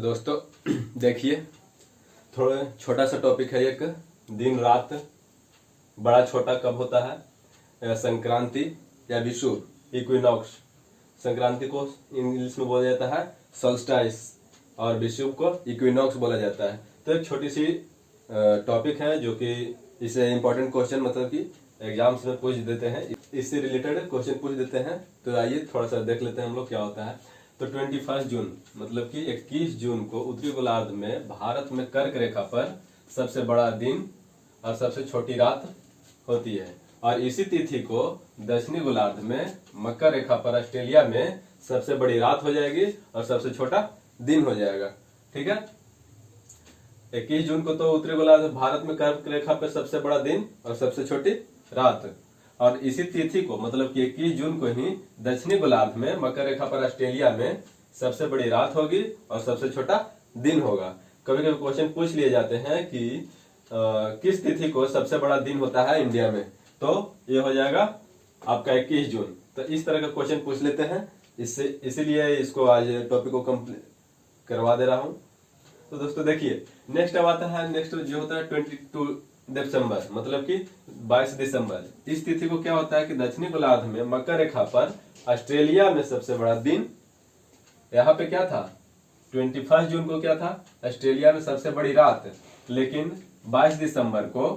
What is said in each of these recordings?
दोस्तों देखिए, थोड़ा छोटा सा टॉपिक है। एक दिन रात बड़ा छोटा कब होता है? संक्रांति या विषुव, इक्विनॉक्स। संक्रांति को इंग्लिश में बोला जाता है सोल्स्टाइस और विषुव को इक्विनॉक्स बोला जाता है। तो एक छोटी सी टॉपिक है जो कि इसे इम्पोर्टेंट क्वेश्चन मतलब कि एग्जाम्स में पूछ देते हैं, इससे रिलेटेड क्वेश्चन पूछ देते हैं। तो आइए थोड़ा सा देख लेते हैं हम लोग क्या होता है। तो 21 जून मतलब कि 21 जून को उत्तरी गोलार्ध में भारत में कर्क रेखा पर सबसे बड़ा दिन और सबसे छोटी रात होती है, और इसी तिथि को दक्षिणी गोलार्ध में मकर रेखा पर ऑस्ट्रेलिया में सबसे बड़ी रात हो जाएगी और सबसे छोटा दिन हो जाएगा। ठीक है, 21 जून को तो उत्तरी गोलार्ध भारत में कर्क रेखा पर सबसे बड़ा दिन और सबसे छोटी रात, और इसी तिथि को मतलब कि 21 जून को ही दक्षिणी गोलार्ध में मकर रेखा पर ऑस्ट्रेलिया में सबसे बड़ी रात होगी और सबसे छोटा दिन होगा। कभी कभी क्वेश्चन पूछ लिए जाते हैं कि किस तिथि को सबसे बड़ा दिन होता है इंडिया में, तो ये हो जाएगा आपका 21 जून। तो इस तरह का क्वेश्चन पूछ लेते हैं, इसीलिए इसको आज टॉपिक को कंप्लीट करवा दे रहा हूँ। तो दोस्तों देखिए, नेक्स्ट अब आता है, नेक्स्ट जो होता है 22 दिसंबर मतलब कि 22 दिसंबर। इस तिथि को क्या होता है कि दक्षिणी गोलार्ध में मकर रेखा पर ऑस्ट्रेलिया में सबसे बड़ा दिन, यहाँ पे क्या था 21 जून को क्या था ऑस्ट्रेलिया में सबसे बड़ी रात, लेकिन 22 दिसंबर को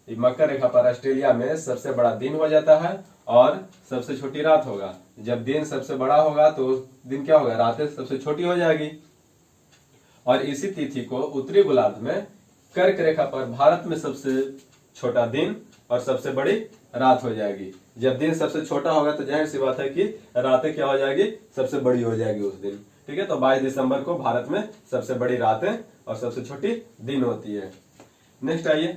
मकर रेखा पर ऑस्ट्रेलिया में सबसे बड़ा दिन हो जाता है और सबसे छोटी रात होगा। जब दिन सबसे बड़ा होगा तो दिन क्या होगा, रातें सबसे छोटी हो जाएगी। और इसी तिथि को उत्तरी गोलार्ध में कर्क रेखा पर भारत में सबसे छोटा दिन और सबसे बड़ी रात हो जाएगी। जब दिन सबसे छोटा होगा तो जाहिर सी बात है कि रातें क्या हो जाएगी, सबसे बड़ी हो जाएगी उस दिन। ठीक है, तो 22 दिसंबर को भारत में सबसे बड़ी रातें और सबसे छोटी दिन होती है। नेक्स्ट आइए,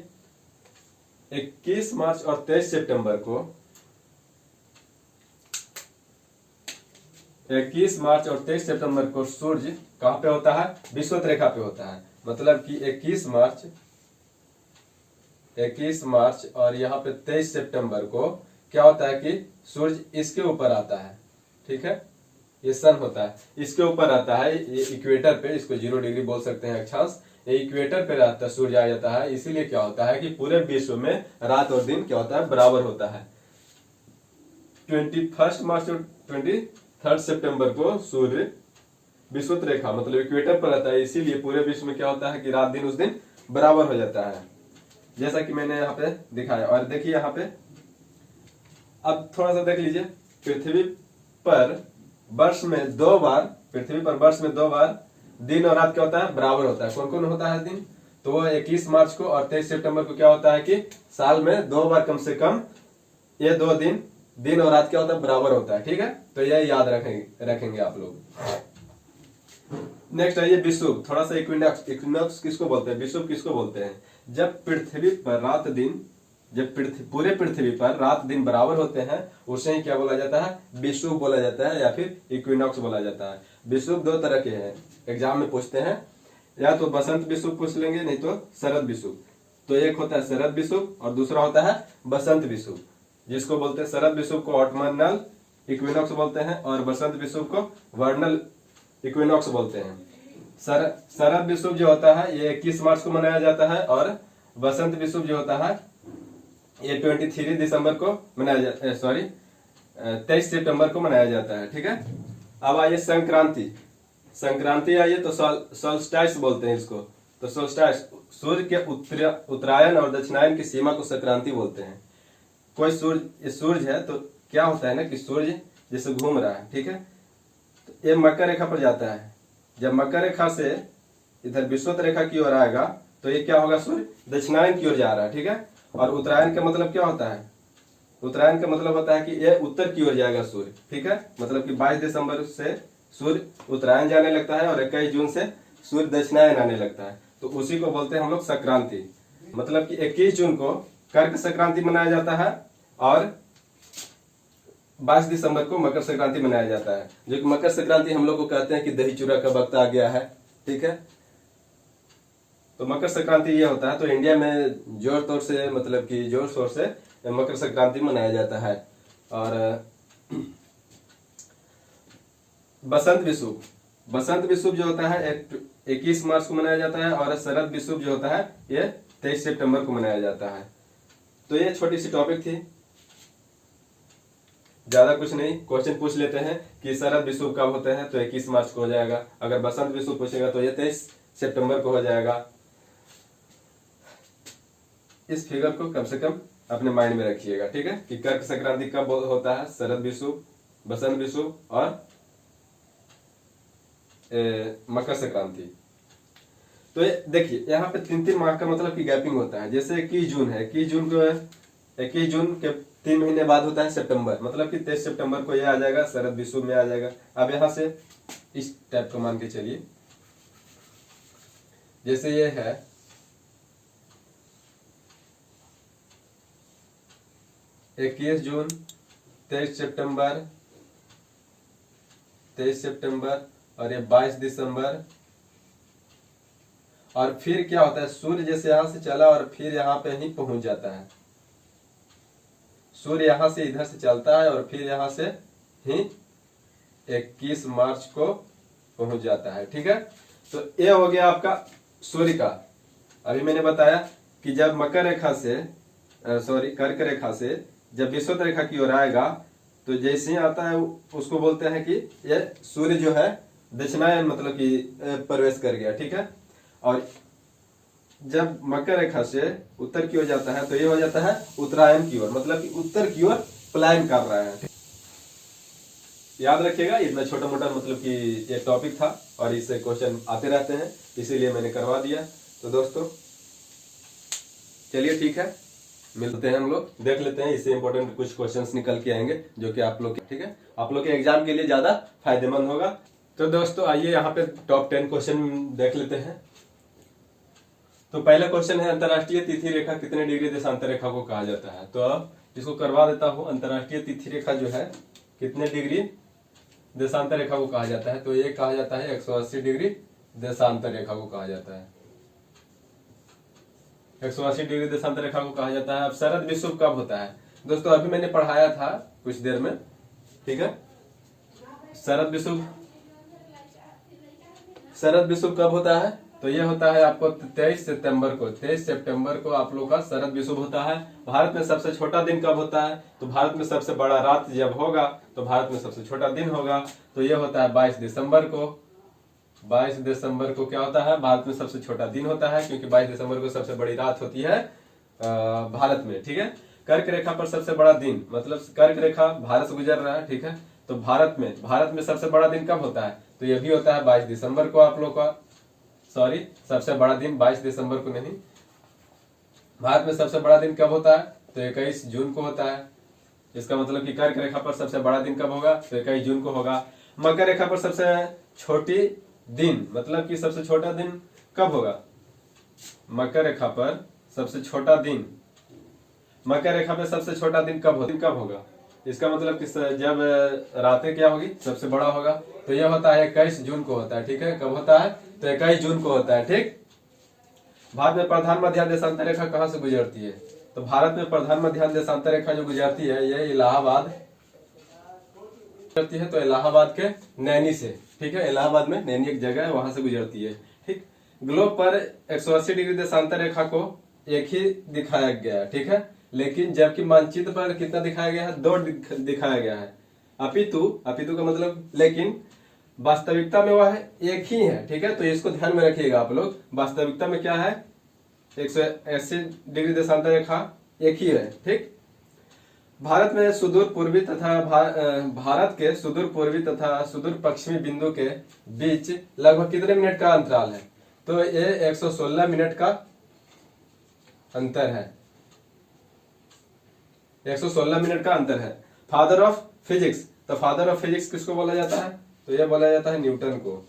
21 मार्च और 23 सितंबर को 21 मार्च और 23 सितंबर को सूर्य कहाँ पे होता है, विषुवत रेखा पे होता है। मतलब कि 21 मार्च और यहाँ पे 23 सितंबर को क्या होता है कि सूर्य इसके ऊपर आता है। ठीक है, ये सन होता है, इसके ऊपर आता है, ये इक्वेटर पे, इसको 0 डिग्री बोल सकते हैं अक्षांश, ये इक्वेटर पे रहता है, सूर्य आ जाता है। इसीलिए क्या होता है कि पूरे विश्व में रात और दिन क्या होता है, बराबर होता है। 21 मार्च और 23 सितंबर को सूर्य विषुवत रेखा मतलब इक्वेटर पर रहता है, इसीलिए पूरे विश्व में क्या होता है कि रात दिन उस दिन बराबर हो जाता है, जैसा कि मैंने यहाँ पे दिखाया। और देखिए यहाँ पे अब थोड़ा सा देख लीजिए, पृथ्वी पर वर्ष में 2 बार दिन और रात क्या होता है, बराबर होता है। कौन कौन होता है दिन, तो वो 21 मार्च को और 23 सितंबर को क्या होता है कि साल में 2 बार कम से कम ये 2 दिन और रात क्या होता है, बराबर होता है। ठीक है, तो यह याद रखेंगे आप लोग। नेक्स्ट है ये विषुव। थोड़ा सा इक्विनॉक्स किसको बोलते हैं, विषुव किसको बोलते हैं, जब पृथ्वी पर रात दिन, पूरे पृथ्वी पर रात दिन बराबर होते हैं उसे ही क्या बोला जाता है, विषुव बोला जाता है या फिर इक्विनॉक्स बोला जाता है। विषुव 2 तरह के हैं, एग्जाम में पूछते हैं, या तो बसंत विषुव पूछ लेंगे, नहीं तो शरद विषुव। तो एक होता है शरद विषुव और दूसरा होता है बसंत विषुव। जिसको बोलते हैं शरद विषुव को ऑटमनल इक्विनॉक्स बोलते हैं और बसंत विषुव को वर्नल इक्विनॉक्स बोलते हैं। शरद विषुव जो होता है ये 21 मार्च को मनाया जाता है, और बसंत विषुव जो होता है ये 23 दिसंबर को मनाया जाता है, 23 सितंबर को मनाया जाता है। ठीक है, अब आइए संक्रांति आइए तो सोल्स्टाइस बोलते हैं इसको। तो सोल्स्टाइस सूर्य के उत्तरायण और दक्षिणायन की सीमा को संक्रांति बोलते हैं। कोई सूर्य है तो क्या होता है ना कि सूर्य जैसे घूम रहा है, ठीक है, तो ये मकर रेखा पर जाता है। जब मकर रेखा से इधर विषुवत रेखा की ओर आएगा तो ये क्या होगा, सूर्य दक्षिणायन की ओर जा रहा है। ठीक है, और उत्तरायण का मतलब क्या होता है, उत्तरायण का मतलब होता है कि ये उत्तर की ओर जाएगा सूर्य। ठीक है, मतलब कि 22 दिसंबर से सूर्य उत्तरायण जाने लगता है और 21 जून से सूर्य दक्षिणायन आने लगता है, तो उसी को बोलते हैं हम लोग संक्रांति। मतलब कि 21 जून को कर्क संक्रांति मनाया जाता है और 22 दिसंबर को मकर संक्रांति मनाया जाता है। जो कि मकर संक्रांति हम लोग को कहते हैं कि दही चूड़ा का वक्त आ गया है। ठीक है, तो मकर संक्रांति ये होता है। तो इंडिया में जोर शोर से मकर संक्रांति मनाया जाता है। और बसंत विषुव जो होता है 21 मार्च को मनाया जाता है, और शरद विषुव जो होता है ये 23 सितंबर को मनाया जाता है। तो ये छोटी सी टॉपिक थी, ज्यादा कुछ नहीं। क्वेश्चन पूछ लेते हैं कि शरद विषुव कब होते हैं, तो 21 मार्च को हो जाएगा। अगर बसंत विषुव पूछेगा तो ये 23 सितंबर को हो जाएगा। इस फिगर को कम से कम अपने माइंड में रखिएगा, ठीक है, कि कर्क संक्रांति कब होता है, शरद विषुव, बसंत विषुव और मकर संक्रांति। तो देखिए यहाँ पे 3-3 माह का मतलब कि गैपिंग होता है। जैसे 21 जून है, 21 जून के 3 महीने बाद होता है सितंबर, मतलब कि 23 सितंबर को ये आ जाएगा, शरद विषुव में आ जाएगा। अब यहाँ से इस टाइप को मान के चलिए, जैसे ये है 21 जून, 23 सितंबर और ये 22 दिसंबर। और फिर क्या होता है, सूर्य जैसे यहां से चला और फिर यहाँ पे ही पहुंच जाता है। सूर्य यहां से इधर से चलता है और फिर यहां से ही 21 मार्च को पहुंच जाता है, ठीक है। तो ये हो गया आपका सूर्य का। अभी मैंने बताया कि जब मकर रेखा से कर्क रेखा से जब विषुवत रेखा की ओर आएगा, तो जैसे ही आता है उसको बोलते हैं कि ये सूर्य जो है दक्षिणायन मतलब कि प्रवेश कर गया, ठीक है। और जब मकर रेखा से उत्तर की ओर जाता है तो ये हो जाता है उत्तरायण की ओर, मतलब कि उत्तर की ओर पलायन कर रहा है। याद रखिएगा, इतना छोटा मोटा मतलब कि ये टॉपिक था और इससे क्वेश्चन आते रहते हैं, इसीलिए मैंने करवा दिया। तो दोस्तों चलिए ठीक है, मिलते हैं हम लोग, देख लेते हैं, इससे इंपॉर्टेंट कुछ क्वेश्चंस निकल के आएंगे जो कि आप लोग, ठीक है, आप लोग के एग्जाम के लिए ज्यादा फायदेमंद होगा। तो दोस्तों आइए यहाँ पे टॉप 10 क्वेश्चन देख लेते हैं। तो पहला क्वेश्चन है, अंतरराष्ट्रीय तिथि रेखा कितने डिग्री देशांतर रेखा को कहा जाता है। तो अब इसको करवा देता हूँ। अंतरराष्ट्रीय तिथि रेखा जो है कितने डिग्री देशांतर रेखा को कहा जाता है, तो ये कहा जाता है 180 डिग्री देशांतर रेखा को कहा जाता है। 180 डिग्री देशांतर रेखा को कहा जाता है। अब शरद विषुव कब होता है दोस्तों, अभी मैंने पढ़ाया था कुछ देर में, ठीक है। शरद विषुव कब होता है, तो ये होता है आपको 23 सितंबर को। 23 सितंबर को आप लोग का शरद विषुव होता है। भारत में सबसे छोटा दिन कब होता है, तो भारत में सबसे बड़ा रात जब होगा तो भारत में सबसे छोटा दिन होगा, तो ये होता है 22 दिसंबर को। 22 दिसंबर को क्या होता है, भारत में सबसे छोटा दिन होता है, क्योंकि 22 दिसंबर को सबसे बड़ी रात होती है भारत में, ठीक है। कर्क रेखा पर सबसे बड़ा दिन, मतलब कर्क रेखा भारत से गुजर रहा है, ठीक है। तो भारत में सबसे बड़ा दिन कब होता है, तो ये भी होता है 22 दिसंबर को। आप लोग का सबसे बड़ा दिन 22 दिसंबर को नहीं, भारत में सबसे बड़ा दिन कब होता है, तो 21 जून को होता है। इसका मतलब कि कर्क रेखा पर सबसे बड़ा दिन कब होगा, तो 21 जून को होगा। मकर रेखा पर सबसे छोटी दिन, मतलब कि सबसे छोटा दिन कब होगा, मकर रेखा पर सबसे छोटा दिन, मकर रेखा पर सबसे छोटा दिन कब होगा, इसका मतलब कि जब रातें क्या होगी, सबसे बड़ा होगा, तो यह होता है 21 जून को होता है, ठीक है। कब होता है, तो 21 जून को होता है, ठीक। भारत में प्रधान मध्य देशांतर रेखा कहाँ से गुजरती है, तो भारत में प्रधान मध्य देशांतर रेखा जो गुजरती है ये इलाहाबाद गुजरती है, तो इलाहाबाद के नैनी से, ठीक है। इलाहाबाद में नैनी एक जगह है, वहां से गुजरती है, ठीक। ग्लोब पर 180 डिग्री देशांतर रेखा को एक ही दिखाया गया है, ठीक है, लेकिन जबकि मानचित्र पर कितना दिखाया गया है, 2 दिखाया गया है। अपितु का मतलब लेकिन वास्तविकता में वह एक ही है, ठीक है। तो इसको ध्यान में रखिएगा आप लोग, वास्तविकता में क्या है, 180 डिग्री देशांतर रेखा एक ही है, ठीक। भारत में सुदूर पूर्वी तथा भारत के सुदूर पूर्वी तथा सुदूर पश्चिमी बिंदु के बीच लगभग कितने मिनट का अंतराल है, तो ये 116 मिनट का अंतर है, 116 मिनट का अंतर है। फादर ऑफ फिजिक्स, तो फादर ऑफ फिजिक्स किसको बोला जाता है, तो यह बोला जाता है न्यूटन को।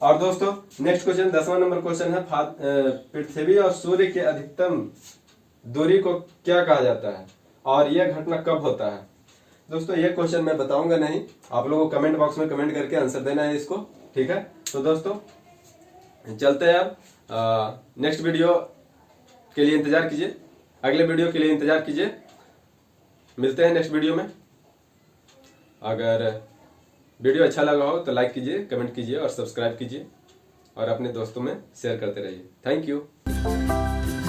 और दोस्तों नेक्स्ट क्वेश्चन, 10वां नंबर क्वेश्चन है, पृथ्वी और सूर्य के अधिकतम दूरी को क्या कहा जाता है और यह घटना कब होता है। दोस्तों ये क्वेश्चन मैं बताऊंगा नहीं, आप लोगों को कमेंट बॉक्स में कमेंट करके आंसर देना है इसको, ठीक है। तो दोस्तों चलते हैं अब नेक्स्ट वीडियो के लिए इंतजार कीजिए, अगले वीडियो के लिए इंतजार कीजिए, मिलते हैं नेक्स्ट वीडियो में। अगर वीडियो अच्छा लगा हो तो लाइक कीजिए, कमेंट कीजिए और सब्सक्राइब कीजिए। और अपने दोस्तों में शेयर करते रहिए। Thank you.